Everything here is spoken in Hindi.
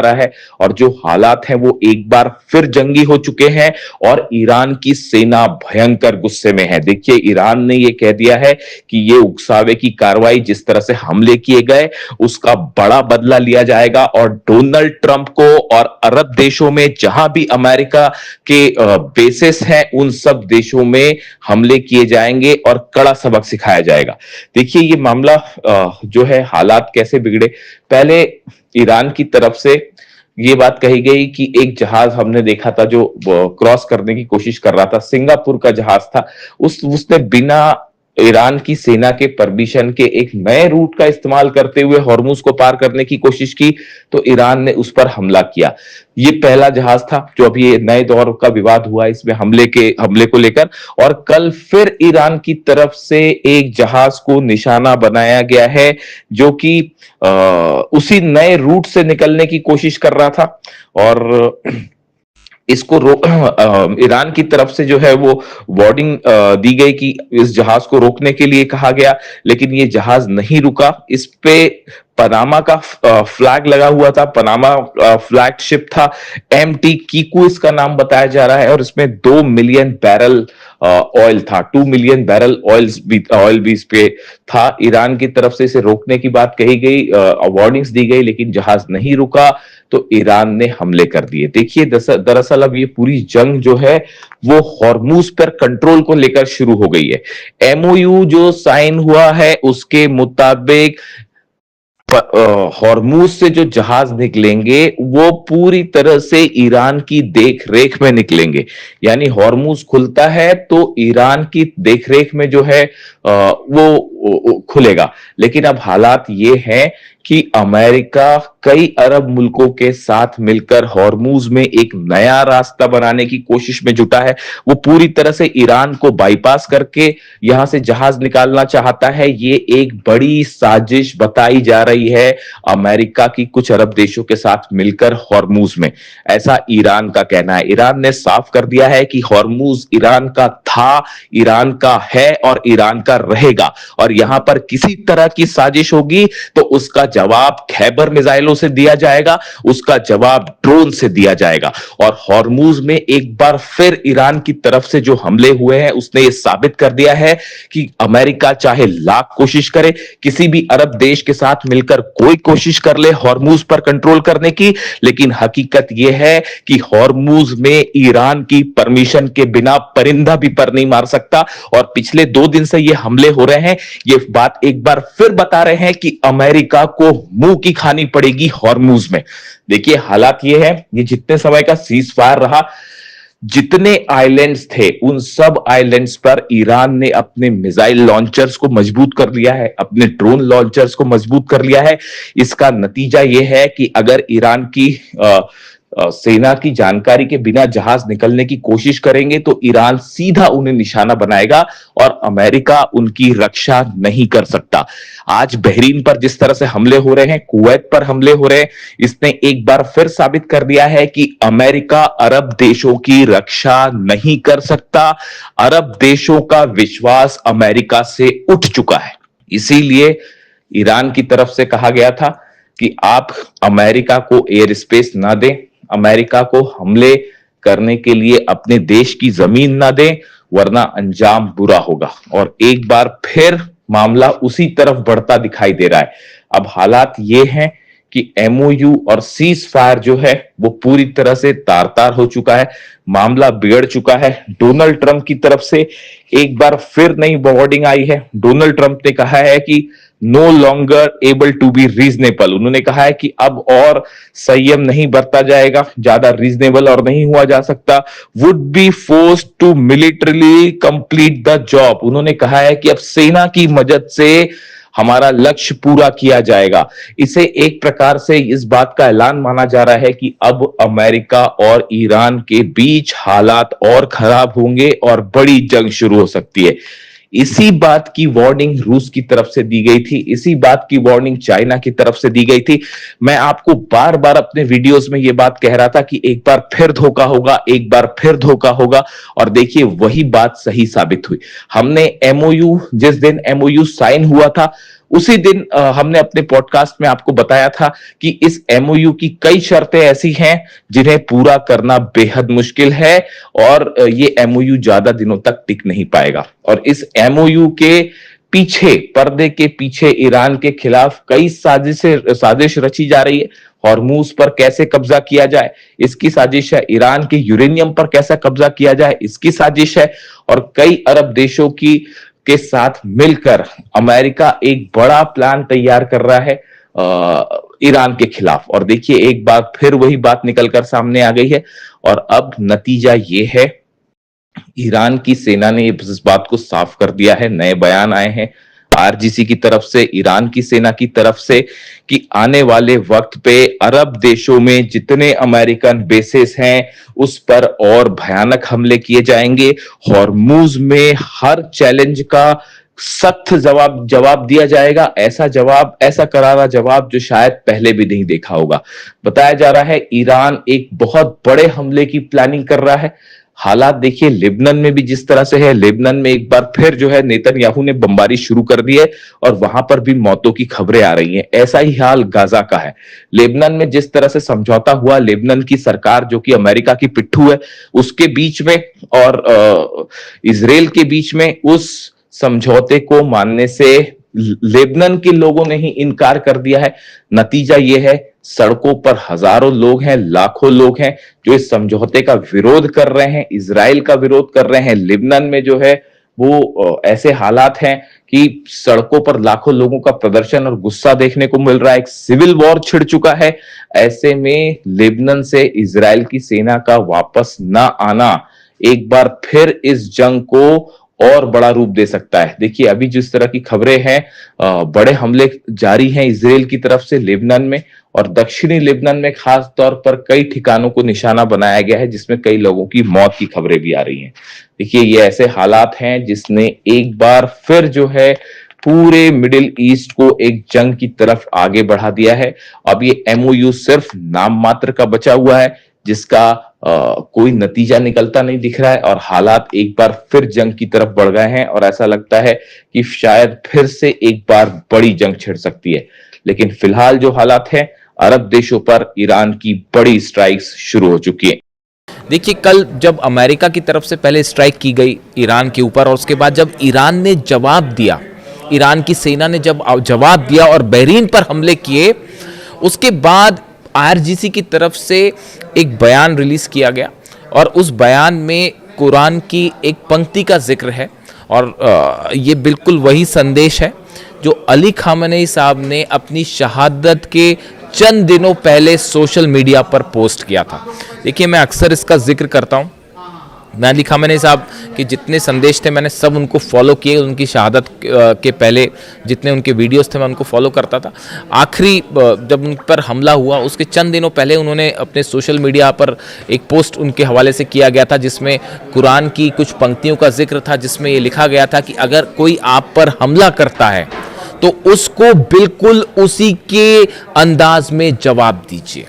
रहा है और जो हालात हैं वो एक बार फिर जंगी हो चुके हैं और ईरान की सेना भयंकर गुस्से में है। देखिए, ईरान ने ये कह दिया है कि ये उकसावे की कार्रवाई, जिस तरह से हमले किए गए, उसका बड़ा बदला लिया जाएगा और डोनाल्ड ट्रंप को और अरब देशों में जहां भी अमेरिका के बेसिस हैं उन सब देशों में हमले किए जाएंगे और कड़ा सबक सिखाया जाएगा। देखिए, ये मामला जो है, हालात कैसे बिगड़े। पहले ईरान की तरफ से ये बात कही गई कि एक जहाज हमने देखा था जो क्रॉस करने की कोशिश कर रहा था, सिंगापुर का जहाज था, उसने बिना ईरान की सेना के परमिशन के एक नए रूट का इस्तेमाल करते हुए हॉर्मुज को पार करने की कोशिश की, तो ईरान ने उस पर हमला किया। ये पहला जहाज था जो अभी ये नए दौर का विवाद हुआ इसमें हमले को लेकर। और कल फिर ईरान की तरफ से एक जहाज को निशाना बनाया गया है जो कि उसी नए रूट से निकलने की कोशिश कर रहा था और इसको ईरान की तरफ से जो है वो वार्निंग दी गई कि इस जहाज को रोकने के लिए कहा गया, लेकिन ये जहाज नहीं रुका। इस पे पनामा का फ्लैग लगा हुआ था, पनामा फ्लैग शिप था, एमटी कीकू इसका नाम बताया जा रहा है और इसमें 2 मिलियन बैरल ऑयल था, 2 मिलियन बैरल ऑयल भी इस पे था। ईरान की तरफ से इसे रोकने की बात कही गई, वार्निंग्स दी गई, लेकिन जहाज नहीं रुका तो ईरान ने हमले कर दिए। देखिए, दरअसल अब ये पूरी जंग जो है वो हॉर्मुज पर कंट्रोल को लेकर शुरू हो गई है। एमओयू जो साइन हुआ है उसके मुताबिक हॉर्मुज से जो जहाज निकलेंगे वो पूरी तरह से ईरान की देख रेख में निकलेंगे। यानी हॉर्मुज खुलता है तो ईरान की देखरेख में जो है वो खुलेगा। लेकिन अब हालात ये हैं कि अमेरिका कई अरब मुल्कों के साथ मिलकर हॉर्मुज में एक नया रास्ता बनाने की कोशिश में जुटा है। वो पूरी तरह से ईरान को बाईपास करके यहां से जहाज निकालना चाहता है। ये एक बड़ी साजिश बताई जा रही है अमेरिका की कुछ अरब देशों के साथ मिलकर हॉर्मुज में, ऐसा ईरान का कहना है। ईरान ने साफ कर दिया है कि हॉर्मुज ईरान का था, ईरान का है और ईरान का रहेगा, और यहां पर किसी तरह की साजिश होगी तो उसका जवाब खैबर मिसाइलों से दिया जाएगा, उसका जवाब ड्रोन से दिया जाएगा। और हॉर्मुज में एक बार फिर ईरान की तरफ से जो हमले हुए हैं उसने यह साबित कर दिया है कि अमेरिका चाहे लाख कोशिश करे, किसी भी अरब देश के साथ मिलकर कोई कोशिश कर ले हॉर्मुज पर कंट्रोल करने की, लेकिन हकीकत यह है कि हॉर्मुज में ईरान की परमिशन के बिना परिंदा भी पर नहीं मार सकता। और पिछले 2 दिन से ये हमले हो रहे हैं, ये बात एक बार फिर बता रहे हैं कि अमेरिका को मुंह की खानी पड़ेगी हॉर्मुज में। देखिए, हालात ये है, ये जितने समय का सीज फायर रहा, जितने आइलैंड्स थे उन सब आइलैंड्स पर ईरान ने अपने मिसाइल लॉन्चर्स को मजबूत कर लिया है, अपने ड्रोन लॉन्चर्स को मजबूत कर लिया है। इसका नतीजा यह है कि अगर ईरान की सेना की जानकारी के बिना जहाज निकलने की कोशिश करेंगे तो ईरान सीधा उन्हें निशाना बनाएगा और अमेरिका उनकी रक्षा नहीं कर सकता। आज बहरीन पर जिस तरह से हमले हो रहे हैं, कुवैत पर हमले हो रहे हैं, इसने एक बार फिर साबित कर दिया है कि अमेरिका अरब देशों की रक्षा नहीं कर सकता। अरब देशों का विश्वास अमेरिका से उठ चुका है। इसीलिए ईरान की तरफ से कहा गया था कि आप अमेरिका को एयर स्पेस ना दें, अमेरिका को हमले करने के लिए अपने देश की जमीन ना दें, वरना अंजाम बुरा होगा। और एक बार फिर मामला उसी तरफ बढ़ता दिखाई दे रहा है। अब हालात ये हैं कि एमओयू और सीज फायर जो है वो पूरी तरह से तार-तार हो चुका है, मामला बिगड़ चुका है। डोनाल्ड ट्रंप की तरफ से एक बार फिर नई वार्निंग आई है। डोनाल्ड ट्रंप ने कहा है कि no longer able to be reasonable. उन्होंने कहा है कि अब और संयम नहीं बरता जाएगा, ज्यादा रीजनेबल और नहीं हुआ जा सकता। Would be forced to militarily complete the job. उन्होंने कहा है कि अब सेना की मदद से हमारा लक्ष्य पूरा किया जाएगा। इसे एक प्रकार से इस बात का ऐलान माना जा रहा है कि अब अमेरिका और ईरान के बीच हालात और खराब होंगे और बड़ी जंग शुरू हो सकती है। इसी बात की वार्निंग रूस की तरफ से दी गई थी, इसी बात की वार्निंग चाइना की तरफ से दी गई थी। मैं आपको बार बार अपने वीडियोस में यह बात कह रहा था कि एक बार फिर धोखा होगा, एक बार फिर धोखा होगा, और देखिए वही बात सही साबित हुई। हमने एमओयू, जिस दिन एमओयू साइन हुआ था उसी दिन हमने अपने पॉडकास्ट में आपको बताया था कि इस एमओयू की कई शर्तें ऐसी हैं जिन्हें पूरा करना बेहद मुश्किल है और ये एमओयू ज्यादा दिनों तक टिक नहीं पाएगा। और इस एमओयू के पीछे, पर्दे के पीछे ईरान के खिलाफ कई साजिश रची जा रही है। हॉर्मूज पर कैसे कब्जा किया जाए, इसकी साजिश है। ईरान के यूरेनियम पर कैसे कब्जा किया जाए, इसकी साजिश है। और कई अरब देशों की के साथ मिलकर अमेरिका एक बड़ा प्लान तैयार कर रहा है ईरान के खिलाफ। और देखिए, एक बार फिर वही बात निकलकर सामने आ गई है और अब नतीजा ये है, ईरान की सेना ने इस बात को साफ कर दिया है। नए बयान आए हैं आरजीसी की तरफ से, ईरान की सेना की तरफ से, कि आने वाले वक्त पे अरब देशों में जितने अमेरिकन बेसेस हैं उस पर और भयानक हमले किए जाएंगे। हॉर्मूज में हर चैलेंज का सख्त जवाब दिया जाएगा। ऐसा करारा जवाब जो शायद पहले भी नहीं देखा होगा। बताया जा रहा है ईरान एक बहुत बड़े हमले की प्लानिंग कर रहा है। हालात देखिए लेबनान में भी जिस तरह से है, लेबनान में एक बार फिर जो है नेतन्याहू ने बमबारी शुरू कर दी है और वहां पर भी मौतों की खबरें आ रही हैं। ऐसा ही हाल गाजा का है। लेबनान में जिस तरह से समझौता हुआ, लेबनान की सरकार जो कि अमेरिका की पिट्ठू है उसके बीच में और इजराइल के बीच में, उस समझौते को मानने से लेबनान के लोगों ने ही इनकार कर दिया है। नतीजा यह है, सड़कों पर हजारों लोग हैं, लाखों लोग हैं जो इस समझौते का विरोध कर रहे हैं, इजराइल का विरोध कर रहे हैं। लेबनान में जो है वो ऐसे हालात हैं कि सड़कों पर लाखों लोगों का प्रदर्शन और गुस्सा देखने को मिल रहा है। एक सिविल वॉर छिड़ चुका है। ऐसे में लेबनान से इजराइल की सेना का वापस ना आना एक बार फिर इस जंग को और बड़ा रूप दे सकता है। देखिए अभी जिस तरह की खबरें हैं, बड़े हमले जारी हैं इजराइल की तरफ से लेबनान में, और दक्षिणी लेबनान में खास तौर पर कई ठिकानों को निशाना बनाया गया है जिसमें कई लोगों की मौत की खबरें भी आ रही हैं। देखिए ये ऐसे हालात हैं जिसने एक बार फिर जो है पूरे मिडिल ईस्ट को एक जंग की तरफ आगे बढ़ा दिया है। अब ये एमओयू सिर्फ नाम मात्र का बचा हुआ है जिसका कोई नतीजा निकलता नहीं दिख रहा है और हालात एक बार फिर जंग की तरफ बढ़ गए हैं और ऐसा लगता है कि शायद फिर से एक बार बड़ी जंग छिड़ सकती है। लेकिन फिलहाल जो हालात हैं, अरब देशों पर ईरान की बड़ी स्ट्राइक्स शुरू हो चुकी है। देखिए कल जब अमेरिका की तरफ से पहले स्ट्राइक की गई ईरान के ऊपर और उसके बाद जब ईरान ने जवाब दिया, ईरान की सेना ने जब जवाब दिया और बहरीन पर हमले किए, उसके बाद आईआरजीसी की तरफ से एक बयान रिलीज किया गया और उस बयान में कुरान की एक पंक्ति का जिक्र है और ये बिल्कुल वही संदेश है जो अली खामेनी साहब ने अपनी शहादत के चंद दिनों पहले सोशल मीडिया पर पोस्ट किया था। देखिए मैं अक्सर इसका जिक्र करता हूँ। मैं अली खामेनी साहब के जितने संदेश थे मैंने सब उनको फॉलो किए। उनकी शहादत के पहले जितने उनके वीडियोस थे मैं उनको फॉलो करता था। आखिरी जब उन पर हमला हुआ उसके चंद दिनों पहले उन्होंने अपने सोशल मीडिया पर एक पोस्ट उनके हवाले से किया गया था जिसमें कुरान की कुछ पंक्तियों का जिक्र था, जिसमें ये लिखा गया था कि अगर कोई आप पर हमला करता है तो उसको बिल्कुल उसी के अंदाज में जवाब दीजिए।